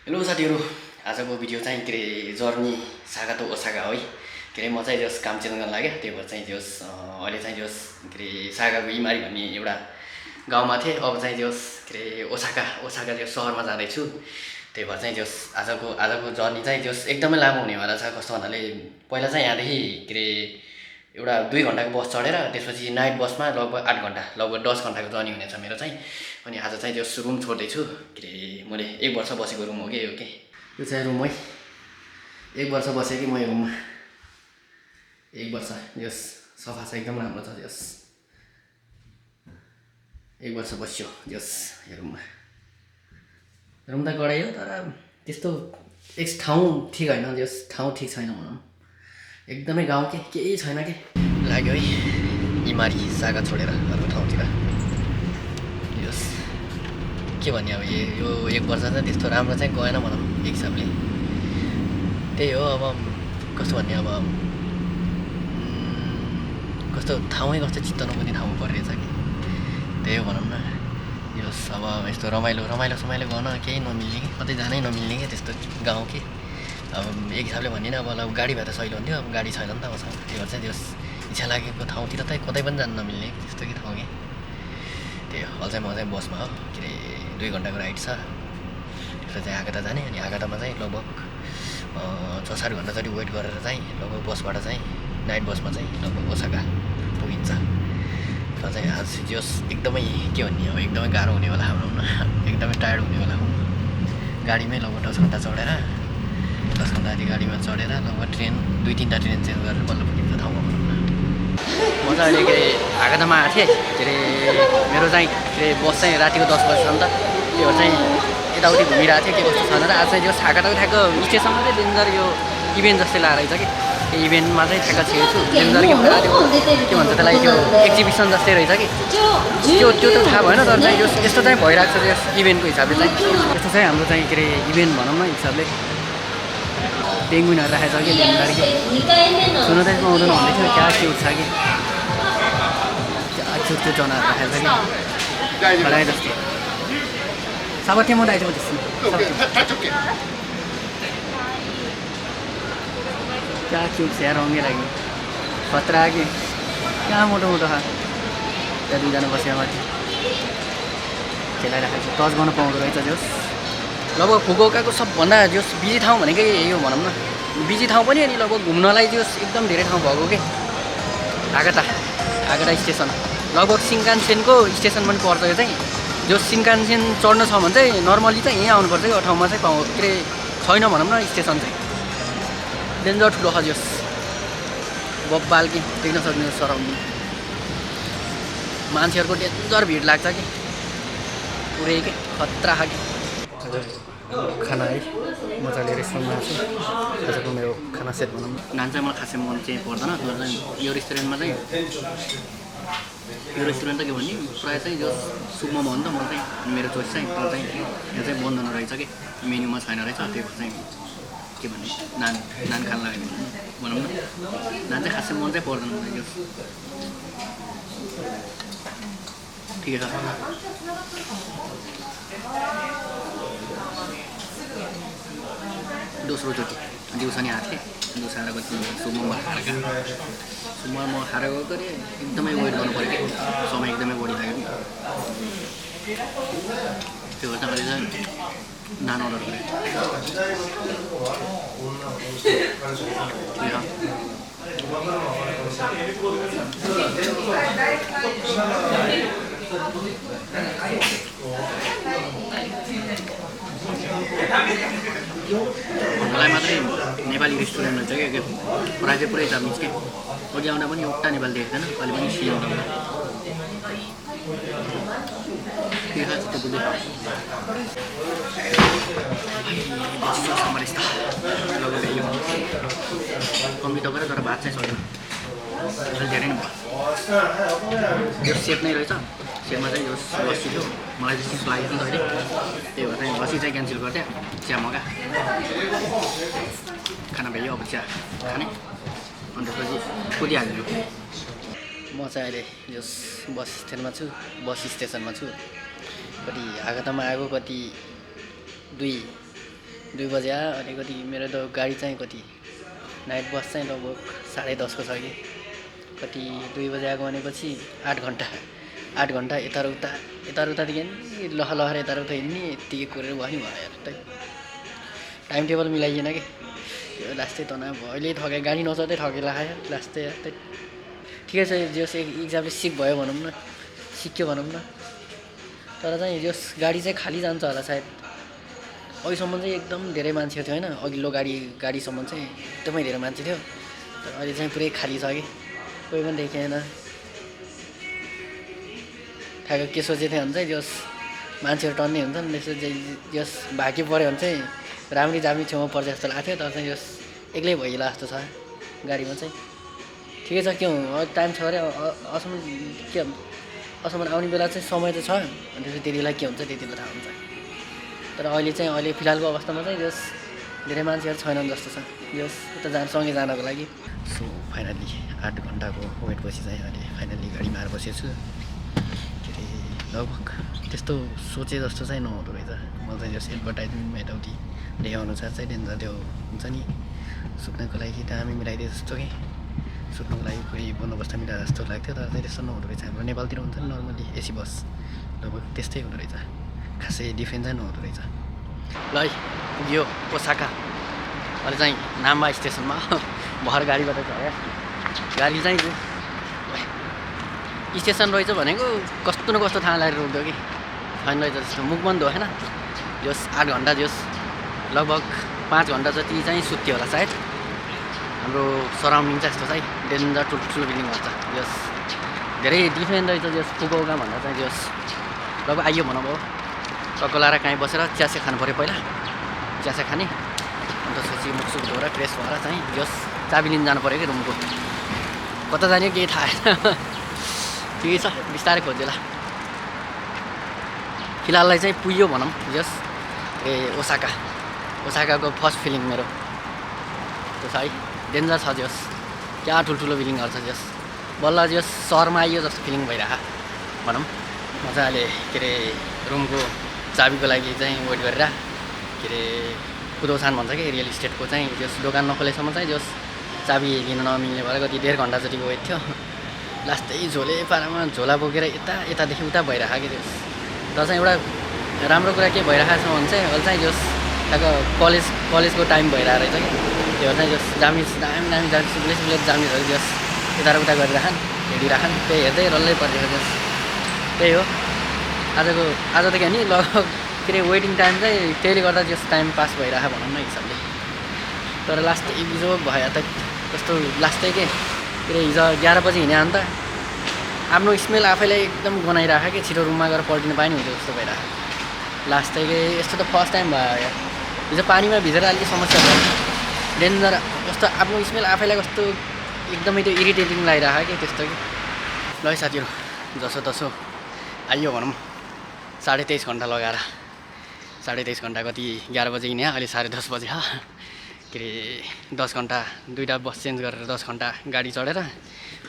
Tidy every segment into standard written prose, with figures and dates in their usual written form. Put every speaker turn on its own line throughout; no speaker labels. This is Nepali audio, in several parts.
हेलो साथीहरू, आजको भिडियो चाहिँ के अरे जर्नी सागा त ओसागा है। के अरे म चाहिँ जस काम चेन्ज गर्न लाग्यो, त्यही भएर चाहिँ जस अहिले चाहिँ जस के अरे सागाको इमारी भन्ने एउटा गाउँमा थिएँ। अब चाहिँ जस के अरे ओसाका जस सहरमा जाँदैछु। त्यही भएर चाहिँ जस आजको जर्नी चाहिँ जस एकदमै लामो हुनेवाला छ। कस्तो भन्नाले पहिला चाहिँ यहाँदेखि के अरे एउटा 2 घन्टाको बस चढेर त्यसपछि नाइट बसमा लगभग 8 घन्टा लगभग 10 घन्टाको जर्नी हुनेछ मेरो चाहिँ। अनि आज चाहिँ जस रुम छोड्दैछु। के अरे मैले 1 वर्ष बसेको रुम हो कि यो यो चाहिँ रुम है। 1 वर्ष बसेँ कि म यो रुममा। 1 वर्ष यस सफा छ, एकदम राम्रो छ यस। 1 वर्ष बस्यो यस यो रुममा। रुम त गडाइ हो, तर त्यस्तो एक ठाउँ ठिक होइन, यस ठाउँ ठिक छैन भनौँ। एकदमै गाउँ केही छैन के लाग्यो है। इमारी सागा छोडेर अर्को ठाउँतिर यस के भन्ने अब यो 1 वर्ष चाहिँ त्यस्तो राम्रो चाहिँ गएन भनौँ एक हिसाबले। त्यही हो, अब कस्तो भन्ने, अब कस्तो ठाउँै कस्तो चित्त नबुझ्ने ठाउँमा परिरहेछ कि, त्यही हो भनौँ न। यस अब यस्तो रमाइलो गर्न केही नमिल्ने कि, कतै जानै नमिल्ने कि त्यस्तो गाउँ कि। अब एक हिसाबले भनिनँ, अब गाडी भए त सहिलो हुन्थ्यो। अब गाडी छैन नि त मसँग। त्यही भएर चाहिँ त्यस इच्छा लागेको ठाउँतिर त कतै पनि जानु नमिल्ने त्यस्तो कि ठाउँ कि। त्यही हो, अहिले चाहिँ म चाहिँ बसमा हो। के अरे 2 घन्टाको राइड छ। त्यसपछि चाहिँ आगता जाने, अनि आगतामा चाहिँ लगभग 6-7 घन्टा जति वेट गरेर चाहिँ लगभग बसबाट चाहिँ नाइट बसमा चाहिँ लगभग ओसाका पुगिन्छ। र चाहिँ आज जस एकदमै के भन्ने, अब एकदमै गाह्रो हुनेवाला हाम्रो एकदमै टायर्ड हुनेवाला हो। गाडीमै लगभग 10 घन्टा चढेर 10 घन्टा जति गाडीमा चढेर लगभग ट्रेन 2-3टा ट्रेन चेन्ज गरेर बल्ल पुगिन्छ ठाउँमा भनौँ न। म चाहिँ अहिले के अरे आगतामा आएको थिएँ। के अरे मेरो चाहिँ के अरे बस चाहिँ रातिको 10 बजी छ नि त। त्यो भएर चाहिँ यताउति घुमिरहेको थिएँ के कस्तो छ भनेर। आज चाहिँ जो आगताको ठ्याक्क स्टेसनमा चाहिँ डेन्जर यो इभेन्ट जस्तै लागेको रहेछ कि। त्यो इभेन्टमा चाहिँ ठ्याक्क छिरेको छु। डेन्जर के भन्छ के भन्छ त्यसलाई, त्यो एक्जिबिसन जस्तै रहेछ कि। त्यो त थाहा भएन, तर चाहिँ यस्तो चाहिँ भइरहेको छ यस इभेन्टको हिसाबले चाहिँ। यस्तो चाहिँ हाम्रो चाहिँ के अरे इभेन्ट भनौँ न हिसाबले। पेङ्गुइनहरू राखेको छ कि डेन्जर कि। सुन्नु चाहिँ पाउँदैन भन्दै थियो, क्या क्युट छ कि, क्या क्युट जनावर राखेको छ कि खडाइ जस्तै। साबरटी म आइज त्यसमा क्या क्युट छ यार, रङ्गे लाग्यो खतरा कि। कहाँ मोटो खा त्यहाँ 2जना बसेर माथि खेलाइराखेको छ। टच गर्न पाउँदो रहेछ जोस्। लगभग फुकुओकाको सबभन्दा जोस् बिजी ठाउँ भनेकै यो भनौँ न, बिजी ठाउँ पनि। अनि लगभग घुम्नलाई जोस् एकदम धेरै ठाउँ भएको के। आगता स्टेसन लगभग सिन्कानसेनको स्टेसन पनि पर्छ यो चाहिँ। जो सिन्कानसेन चढ्न छ भने चाहिँ नर्मली चाहिँ यहीँ आउनुपर्छ कि, ठाउँमा चाहिँ के अरे छैन भनौँ न स्टेसन चाहिँ। डेन्जर ठुलो खजियोस् बब्बाल कि, देख्न सक्दिनँ सराउन्डिङ। मान्छेहरूको डेन्जर भिड लाग्छ कि, पुरै के खतरा खालको। हजुर खाना है मजाले रेस्टुरेन्टमा छु। आजको मेरो खाना सेट भनौँ न। नान चाहिँ मलाई खासै मन चाहिँ पर्दैन, तर चाहिँ यो रेस्टुरेन्टमा चाहिँ यो रेस्टुरेन्ट त के भन्ने प्रायः चाहिँ जो सुपमा भयो नि त मलाई चाहिँ। मेरो चोइस चाहिँ तर चाहिँ यहाँ चाहिँ बन्द नरहेछ कि, मेन्युमा छैन रहेछ। त्यही भएर चाहिँ के भन्ने नान खान लाग्यो भनौँ न। नान चाहिँ खासै मन चाहिँ पर्दैन मलाई यो। ठिकै छ। दोस्रोचोटि दिउँसो नि आएको थिएँ। दिउँसो आएर गएपछि सुपमा म खाएर गएको अरे एकदमै वेट गर्नु पऱ्यो कि, समय एकदमै बढी लाग्यो कि। त्यो भएर अहिले चाहिँ नान अर्डर गरेँ। मलाई मात्रै नेपाली रेस्टुरेन्ट हुन्छ क्या, प्रायः चाहिँ पुरै जापानिज के। अघि आउँदा पनि एउटा नेपाली देखेको थिएन, अहिले पनि सिआउँदा के खान्छ त्यो बुझ्दै कम्ती तपाईँ तर भात चाहिँ छैन, धेरै नै भयो। यो सेप नै रहेछ। सेपमा चाहिँ यो लस्सी थियो, मलाई चाहिँ चिसो लागेको थियो नि त अहिले। त्यही भएर चाहिँ लस्सी चाहिँ क्यान्सल गरिदिएँ, चिया मगा खाना भइयो। अब चिया खाने, अनि त्यसपछि कुदिहाल्यो। म चाहिँ अहिले यो बस स्टेसनमा छु। कति आगतामा आएको, कति 2 2 बजे आयो अनि कति मेरो त गाडी चाहिँ कति नाइट बस चाहिँ लगभग 10:30 को छ कि कति 2 बजे आएको भनेपछि 8 घन्टा यताउतादेखि लहर यताउता हिँड्ने यत्तिकै कुरेर भयो नि भयो यार टाइम टेबल मिलाइएन कि त्यो लास्टै तनाव भयो अहिले ठगे गाडी नचढ्दै ठगेला खायो लास्टै यार ठिकै छ जस इक्जामले सिक भयो भनौँ न सिक्यो भनौँ न तर चाहिँ जस गाडी चाहिँ खाली जान्छ होला सायद अहिलेसम्म चाहिँ एकदम धेरै मान्छे थियो होइन अघिल्लो गाडीसम्म चाहिँ एकदमै धेरै मान्छे थियो तर अहिले चाहिँ पुरै खाली छ कि कोही पनि देखेन ठ्याक्क के सोचेको थिएँ भने चाहिँ जस मान्छेहरू टन्ने हुन्छ नि त्यसो जस भागी पऱ्यो भने चाहिँ राम्ररी जामी छेउमा पर्छ जस्तो लाग्थ्यो तर चाहिँ जस एक्लै भइला जस्तो छ गाडीमा चाहिँ ठिकै छ के हो टाइम छ अरे असम्म आउने बेला चाहिँ समय त छ अनि त्यसपछि त्यति बेला के हुन्छ त्यति बेला थाहा हुन्छ तर अहिले फिलहालको अवस्थामा चाहिँ जस धेरै मान्छेहरू छैनन् जस्तो छ जस उता सँगै जानको लागि सो फाइनल्ली 8 घन्टाको वेटपछि चाहिँ अहिले फाइनल्ली गाडीमा आएर बसेको छु के अरे लगभग त्यस्तो सोचे जस्तो चाहिँ नहुँदो रहेछ म चाहिँ जस एडभर्टाइजमेन्टमा यताउति देखाउनुसार चाहिँ डेन्जर त्यो हुन्छ नि सुत्नको लागि दामी मिलाइदिए जस्तो कि सुत्नुको लागि कोही बन्दोबस्त मिलाएर जस्तो लाग्थ्यो तर चाहिँ त्यस्तो नहुँदो रहेछ हाम्रो नेपालतिर हुन्छ नि नर्मली एसी बस लगभग त्यस्तै हुँदो रहेछ खासै डिफ्रेन्स चाहिँ नहुँदो रहेछ ल है पुग्यो ओसाका अहिले चाहिँ नाम्बा स्टेसनमा भर गाडीबाट झऱ्यो गाडी चाहिँ स्टेसन रहेछ भनेको कस्तो न कस्तो थाहा लागेर रोक्यो कि छैन रहेछ जस्तो मुख बन्द होइन जस 8 घन्टा जस लगभग 5 घन्टा जति चाहिँ सुत्यो होला सायद हाम्रो सराउन्डिङ चाहिँ यस्तो चाहिँ डेन्जर ठुल्ठुलो बिल्डिङहरू छ जस धेरै डिफ्रेन्ट रहेछ जस फुकुओका भन्दा चाहिँ जस लगभग आइयो भनौँ अब टक्क लाएर कहीँ बसेर चियासे खानु पऱ्यो पहिला चियासे खाने अन्त त्यसपछि मुखसुख धोएर फ्रेस भएर चाहिँ जस चाबी लिन जानु पऱ्यो कि रुमको कता जाने केही थाहा छैन ठिकै छ बिस्तारै खोजेला फिलहाललाई चाहिँ पुग्यो भनौँ जस ओसाकाको फर्स्ट फिलिङ मेरो त्यो छ है डेन्जर छ जस क्या ठुल्ठुलो बिल्डिङहरू छ जस बल्ल जस सहरमा आइयो जस्तो फिलिङ भइरहेको भनौँ मजाले के अरे रुमको चाबीको लागि चाहिँ वेट गरेर के अरे कुदौसान भन्छ कि रियल इस्टेटको चाहिँ जस दोकान नखोलेसम्म चाहिँ जस चाबी लिन नमिल्ने भएर कति 1.5 घन्टा जतिको वेट थियो लास्टै झोले पारामा झोला बोकेर यतादेखि उता भइरहेको कि जस तर चाहिँ एउटा राम्रो कुरा के भइरहेको छ भने चाहिँ अहिले चाहिँ जस कलेजको टाइम भइरहेको रहेछ कि त्यो चाहिँ जस दामी सुब्लेट जामिसहरू जस यता र उता गरिराखन् हिँडिराखन् त्यही हेर्दै रल्लै परिरहेको जस त्यही हो आज त के नि लगभग के अरे वेटिङ टाइम चाहिँ त्यसले गर्दा जस टाइम पास भइरहेको भनौँ न हिसाबले तर लास्टै बिजोग भयो त कस्तो लास्टै के अरे हिजो 11 बजी हिँड्यो अन्त आफ्नो स्मेल आफैलाई एकदम गनाइरहेको कि छिटो रुममा गएर पल्टिनु पाएन हुन्छ जस्तो भइरहेको लास्टै के यस्तो त फर्स्ट टाइम भयो यार हिजो पानीमा भिजेर अलिक समस्या भयो डेन्जर कस्तो आफ्नो स्मेल आफैलाई कस्तो एकदमै त्यो इरिटेटिङ लागिरहेको कि त्यस्तो कि ल साथीहरू जसोतसो आइयो भनौँ 23.5 घन्टा लगाएर 23.5 घन्टा कति 11 बजे हिँड्यो अहिले 10:30 बजे के अरे 10 घन्टा 2टा बस चेन्ज गरेर 10 घन्टा गाडी चढेर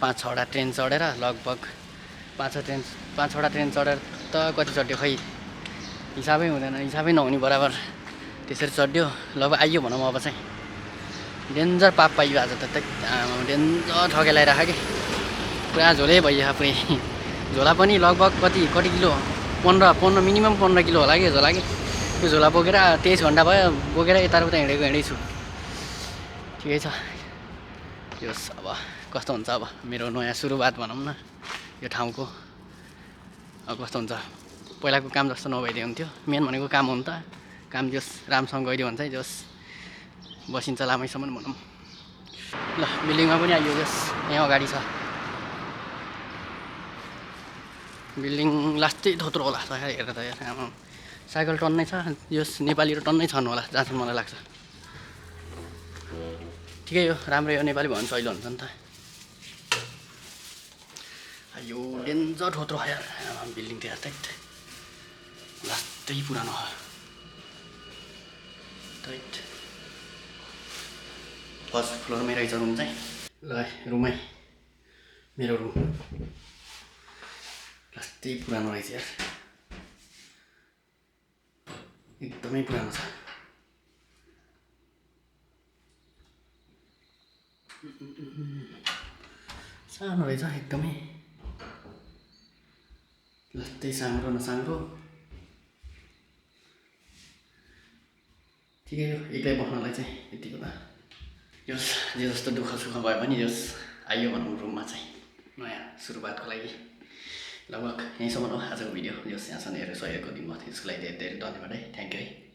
5-6वटा ट्रेन चढेर लगभग 5-6वटा ट्रेन चढेर त कति चढ्यो खै हिसाबै नहुने बराबर त्यसरी चढ्यो लगभग आइयो भनौँ अब चाहिँ डेन्जर पाप पाइयो आज त डेन्जर ठगे लगाइरहेको कि पुरा झोलै भइयो पुरै झोला पनि लगभग कति किलो 15 मिनिमम 15 किलो होला कि झोला कि त्यो झोला बोकेर 23 घन्टा भयो बोकेर यताउता हिँडेको छु ठिकै छ यो अब कस्तो हुन्छ अब मेरो नयाँ सुरुवात भनौँ न यो ठाउँको अब कस्तो हुन्छ पहिलाको काम जस्तो नभइदियो हुन्थ्यो मेन भनेको काम हो नि त काम जस राम्रोसँग गइदियो भने चाहिँ जस बसिन्छ लामैसम्म भनौँ ल बिल्डिङमा पनि आइयो जस यहाँ अगाडि छ बिल्डिङ लास्टै थोत्रो होला हेरेर त यार साइकल टन्नै छ यस नेपालीहरू टन्नै छन् होला जहाँसम्म मलाई लाग्छ ठिकै हो राम्रै हो नेपाली भयो भने सहिलो हुन्छ नि त यो डेन्जर थोत्रो यार बिल्डिङ त यार लास्टै पुरानो हो फर्स्ट फ्लोरमै रहेछ रुम चाहिँ ल रुमै मेरो रुम लास्टै पुरानो रहेछ यार एकदमै पुरानो छ सानो रहेछ एकदमै लत्तै साङ्रो नसाङ्रो ठिकै हो एक्लै बस्नलाई चाहिँ यतिको त जस जे जस्तो दुःख सुख भए पनि जस आइयो भनौँ रुममा चाहिँ नयाँ सुरुवातको लागि लगभग यहीँसम्म हो आजको भिडियो जस यहाँसम्म हेरेर सहयोग गरिदिनु भयो त्यसको लागि धेरै धेरै धन्यवाद है थ्याङ्क यू है